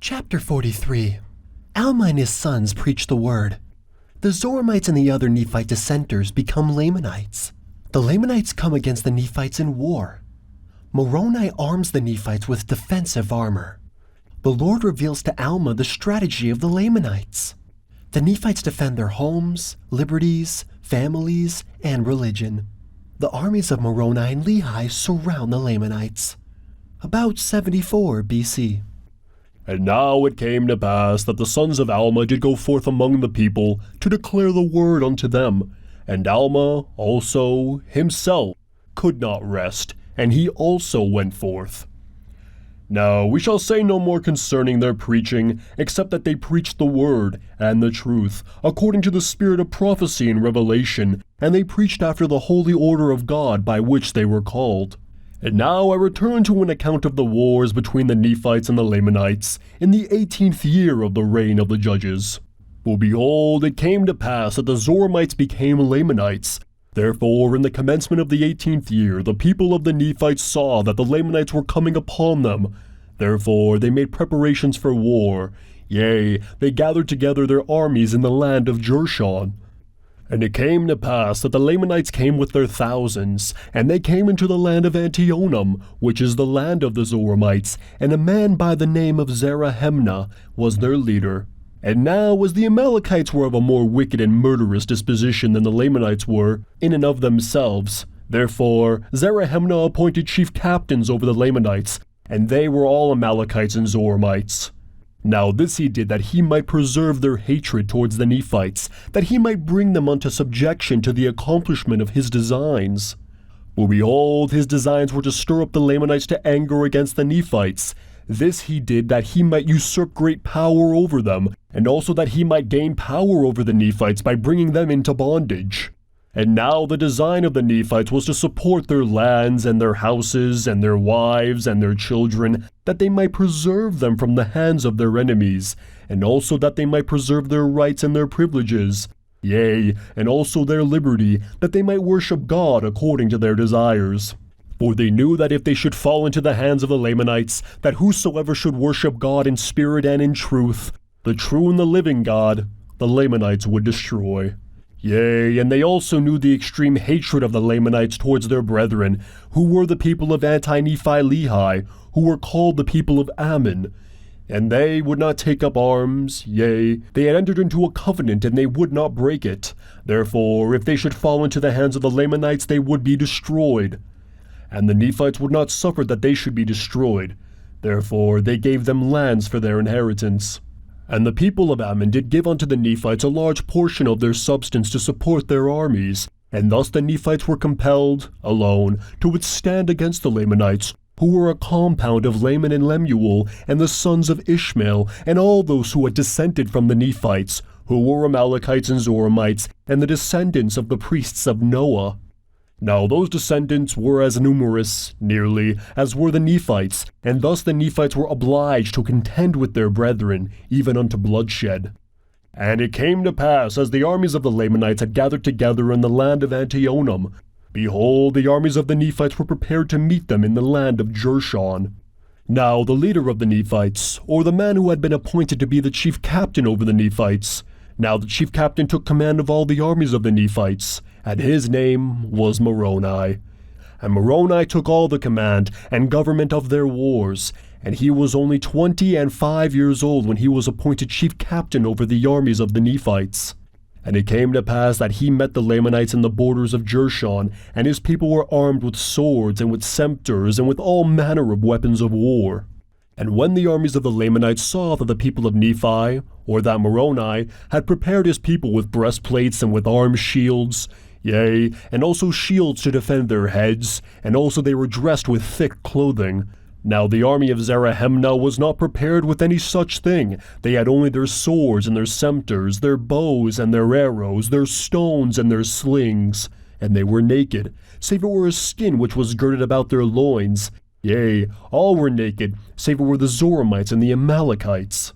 Chapter 43. Alma and his sons preach the word. The Zoramites and the other Nephite dissenters become Lamanites. The Lamanites come against the Nephites in war. Moroni arms the Nephites with defensive armor. The Lord reveals to Alma the strategy of the Lamanites. The Nephites defend their homes, liberties, families, and religion. The armies of Moroni and Lehi surround the Lamanites. About 74 BC. And now it came to pass that the sons of Alma did go forth among the people to declare the word unto them. And Alma also himself could not rest, and he also went forth. Now we shall say no more concerning their preaching, except that they preached the word and the truth, according to the spirit of prophecy and revelation, and they preached after the holy order of God by which they were called. And now I return to an account of the wars between the Nephites and the Lamanites in the 18th year of the reign of the judges. For behold, it came to pass that the Zoramites became Lamanites. Therefore, in the commencement of the 18th year, the people of the Nephites saw that the Lamanites were coming upon them. Therefore, they made preparations for war. Yea, they gathered together their armies in the land of Jershon. And it came to pass that the Lamanites came with their thousands, and they came into the land of Antionum, which is the land of the Zoramites, and a man by the name of Zarahemnah was their leader. And now as the Amalekites were of a more wicked and murderous disposition than the Lamanites were, in and of themselves, therefore Zarahemnah appointed chief captains over the Lamanites, and they were all Amalekites and Zoramites. Now this he did that he might preserve their hatred towards the Nephites, that he might bring them unto subjection to the accomplishment of his designs. For behold, his designs were to stir up the Lamanites to anger against the Nephites. This he did that he might usurp great power over them, and also that he might gain power over the Nephites by bringing them into bondage. And now the design of the Nephites was to support their lands and their houses and their wives and their children, that they might preserve them from the hands of their enemies, and also that they might preserve their rights and their privileges, yea, and also their liberty, that they might worship God according to their desires. For they knew that if they should fall into the hands of the Lamanites, that whosoever should worship God in spirit and in truth, the true and the living God, the Lamanites would destroy. Yea, and they also knew the extreme hatred of the Lamanites towards their brethren, who were the people of Anti-Nephi-Lehi, who were called the people of Ammon. And they would not take up arms, yea, they had entered into a covenant, and they would not break it. Therefore, if they should fall into the hands of the Lamanites, they would be destroyed. And the Nephites would not suffer that they should be destroyed. Therefore, they gave them lands for their inheritance. And the people of Ammon did give unto the Nephites a large portion of their substance to support their armies, and thus the Nephites were compelled, alone, to withstand against the Lamanites, who were a compound of Laman and Lemuel, and the sons of Ishmael, and all those who had descended from the Nephites, who were Amalekites and Zoramites, and the descendants of the priests of Noah. Now those descendants were as numerous, nearly, as were the Nephites, and thus the Nephites were obliged to contend with their brethren, even unto bloodshed. And it came to pass, as the armies of the Lamanites had gathered together in the land of Antionum, behold, the armies of the Nephites were prepared to meet them in the land of Jershon. Now the leader of the Nephites, or the man who had been appointed to be the chief captain over the Nephites, now the chief captain took command of all the armies of the Nephites, and his name was Moroni. And Moroni took all the command and government of their wars, and he was only 25 years old when he was appointed chief captain over the armies of the Nephites. And it came to pass that he met the Lamanites in the borders of Jershon, and his people were armed with swords and with scepters and with all manner of weapons of war. And when the armies of the Lamanites saw that the people of Nephi, or that Moroni, had prepared his people with breastplates and with armed shields, yea, and also shields to defend their heads, and also they were dressed with thick clothing. Now the army of Zarahemnah was not prepared with any such thing. They had only their swords and their scepters, their bows and their arrows, their stones and their slings. And they were naked, save it were a skin which was girded about their loins. Yea, all were naked, save it were the Zoramites and the Amalekites.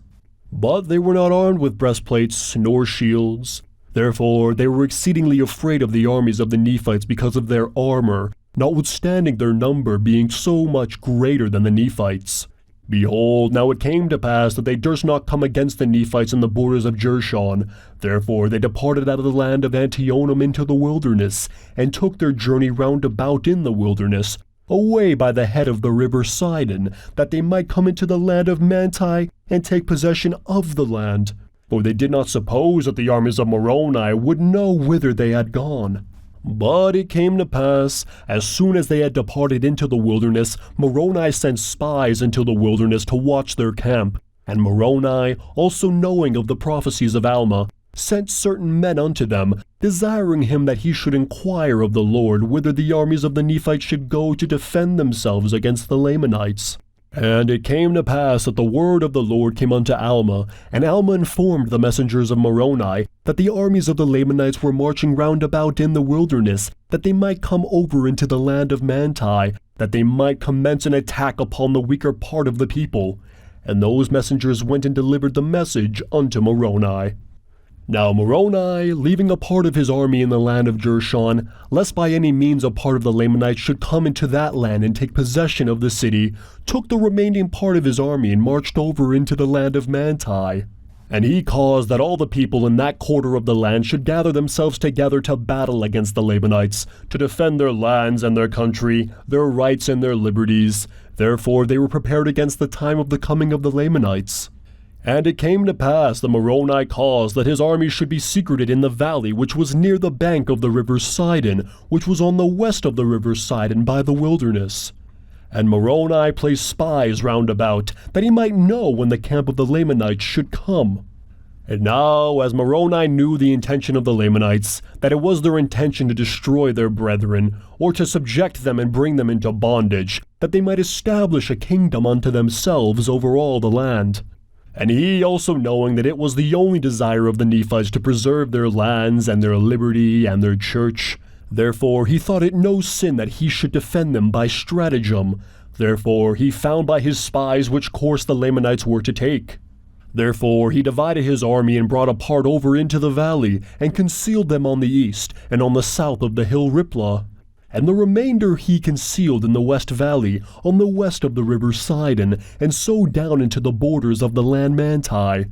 But they were not armed with breastplates nor shields. Therefore they were exceedingly afraid of the armies of the Nephites because of their armor, notwithstanding their number being so much greater than the Nephites. Behold, now it came to pass that they durst not come against the Nephites in the borders of Jershon. Therefore they departed out of the land of Antionum into the wilderness, and took their journey round about in the wilderness, away by the head of the river Sidon, that they might come into the land of Manti, and take possession of the land. For they did not suppose that the armies of Moroni would know whither they had gone. But it came to pass, as soon as they had departed into the wilderness, Moroni sent spies into the wilderness to watch their camp. And Moroni, also knowing of the prophecies of Alma, sent certain men unto them, desiring him that he should inquire of the Lord whither the armies of the Nephites should go to defend themselves against the Lamanites. And it came to pass that the word of the Lord came unto Alma, and Alma informed the messengers of Moroni that the armies of the Lamanites were marching round about in the wilderness, that they might come over into the land of Manti, that they might commence an attack upon the weaker part of the people. And those messengers went and delivered the message unto Moroni. Now Moroni, leaving a part of his army in the land of Jershon, lest by any means a part of the Lamanites should come into that land and take possession of the city, took the remaining part of his army and marched over into the land of Manti. And he caused that all the people in that quarter of the land should gather themselves together to battle against the Lamanites, to defend their lands and their country, their rights and their liberties. Therefore they were prepared against the time of the coming of the Lamanites. And it came to pass that Moroni caused that his army should be secreted in the valley which was near the bank of the river Sidon, which was on the west of the river Sidon by the wilderness. And Moroni placed spies round about, that he might know when the camp of the Lamanites should come. And now, as Moroni knew the intention of the Lamanites, that it was their intention to destroy their brethren, or to subject them and bring them into bondage, that they might establish a kingdom unto themselves over all the land. And he also knowing that it was the only desire of the Nephites to preserve their lands and their liberty and their church, therefore he thought it no sin that he should defend them by stratagem. Therefore he found by his spies which course the Lamanites were to take. Therefore he divided his army and brought a part over into the valley, and concealed them on the east and on the south of the hill Riplah. And the remainder he concealed in the west valley, on the west of the river Sidon, and so down into the borders of the land Manti.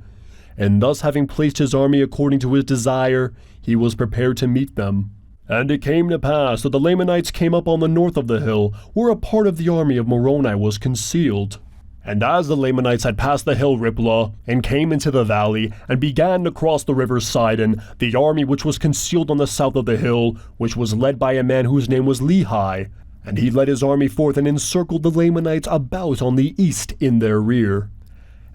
And thus having placed his army according to his desire, he was prepared to meet them. And it came to pass that the Lamanites came up on the north of the hill, where a part of the army of Moroni was concealed. And as the Lamanites had passed the hill Riplah, and came into the valley, and began to cross the river Sidon, the army which was concealed on the south of the hill, which was led by a man whose name was Lehi, and he led his army forth and encircled the Lamanites about on the east in their rear.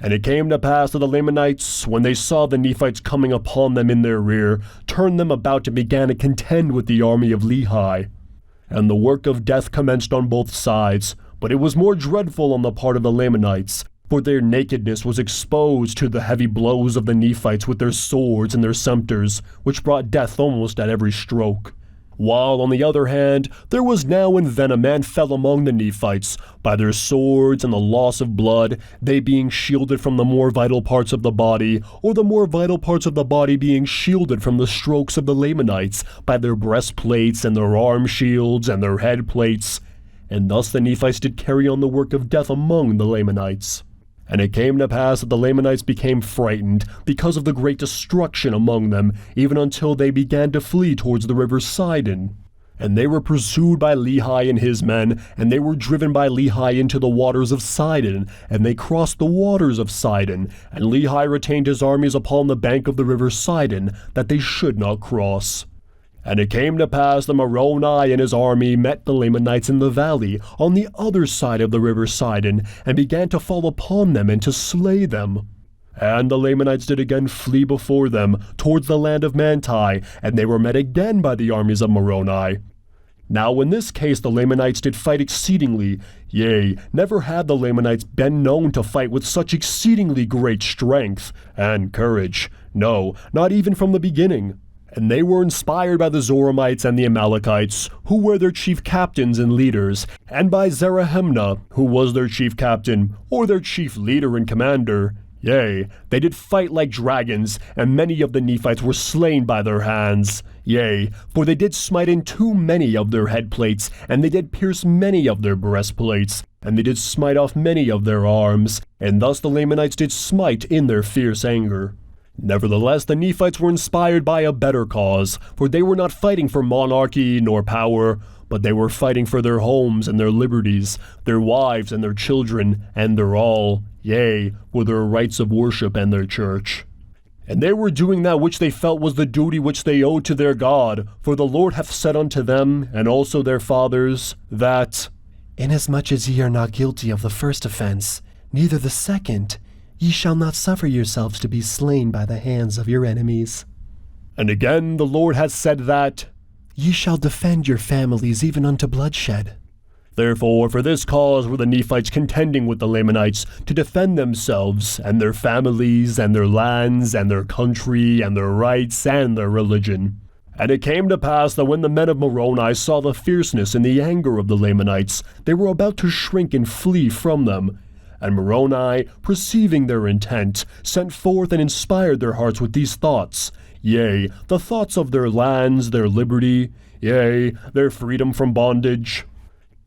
And it came to pass that the Lamanites, when they saw the Nephites coming upon them in their rear, turned them about and began to contend with the army of Lehi. And the work of death commenced on both sides, but it was more dreadful on the part of the Lamanites, for their nakedness was exposed to the heavy blows of the Nephites with their swords and their scepters, which brought death almost at every stroke. While, on the other hand, there was now and then a man fell among the Nephites, by their swords and the loss of blood, they being shielded from the more vital parts of the body, or the more vital parts of the body being shielded from the strokes of the Lamanites, by their breastplates and their arm shields and their head plates. And thus the Nephites did carry on the work of death among the Lamanites. And it came to pass that the Lamanites became frightened, because of the great destruction among them, even until they began to flee towards the river Sidon. And they were pursued by Lehi and his men, and they were driven by Lehi into the waters of Sidon, and they crossed the waters of Sidon, and Lehi retained his armies upon the bank of the river Sidon, that they should not cross. And it came to pass that Moroni and his army met the Lamanites in the valley, on the other side of the river Sidon, and began to fall upon them and to slay them. And the Lamanites did again flee before them, towards the land of Manti, and they were met again by the armies of Moroni. Now in this case the Lamanites did fight exceedingly, yea, never had the Lamanites been known to fight with such exceedingly great strength and courage, no, not even from the beginning. And they were inspired by the Zoramites and the Amalekites, who were their chief captains and leaders, and by Zarahemnah, who was their chief captain, or their chief leader and commander. Yea, they did fight like dragons, and many of the Nephites were slain by their hands. Yea, for they did smite in too many of their head plates, and they did pierce many of their breastplates. And they did smite off many of their arms, and thus the Lamanites did smite in their fierce anger. Nevertheless, the Nephites were inspired by a better cause, for they were not fighting for monarchy nor power, but they were fighting for their homes and their liberties, their wives and their children, and their all, yea, for their rights of worship and their church. And they were doing that which they felt was the duty which they owed to their God, for the Lord hath said unto them, and also their fathers, that, Inasmuch as ye are not guilty of the first offense, neither the second, ye shall not suffer yourselves to be slain by the hands of your enemies. And again the Lord hath said that, Ye shall defend your families even unto bloodshed. Therefore, for this cause were the Nephites contending with the Lamanites to defend themselves, and their families, and their lands, and their country, and their rights, and their religion. And it came to pass that when the men of Moroni saw the fierceness and the anger of the Lamanites, they were about to shrink and flee from them. And Moroni, perceiving their intent, sent forth and inspired their hearts with these thoughts, yea, the thoughts of their lands, their liberty, yea, their freedom from bondage.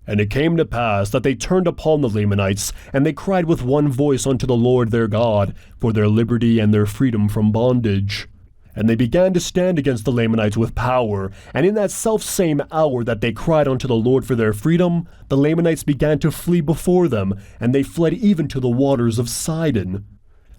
And it came to pass that they turned upon the Lamanites, and they cried with one voice unto the Lord their God, for their liberty and their freedom from bondage. And they began to stand against the Lamanites with power, and in that selfsame hour that they cried unto the Lord for their freedom, the Lamanites began to flee before them, and they fled even to the waters of Sidon.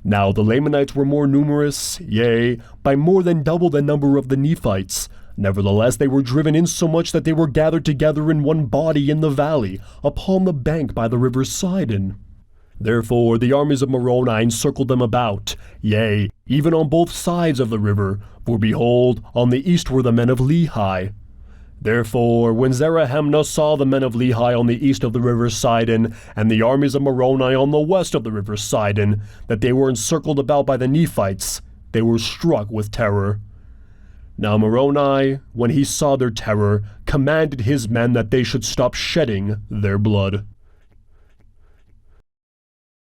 Now the Lamanites were more numerous, yea, by more than double the number of the Nephites. Nevertheless they were driven insomuch that they were gathered together in one body in the valley, upon the bank by the river Sidon. Therefore the armies of Moroni encircled them about, yea, even on both sides of the river, for behold, on the east were the men of Lehi. Therefore, when Zarahemnah saw the men of Lehi on the east of the river Sidon, and the armies of Moroni on the west of the river Sidon, that they were encircled about by the Nephites, they were struck with terror. Now Moroni, when he saw their terror, commanded his men that they should stop shedding their blood.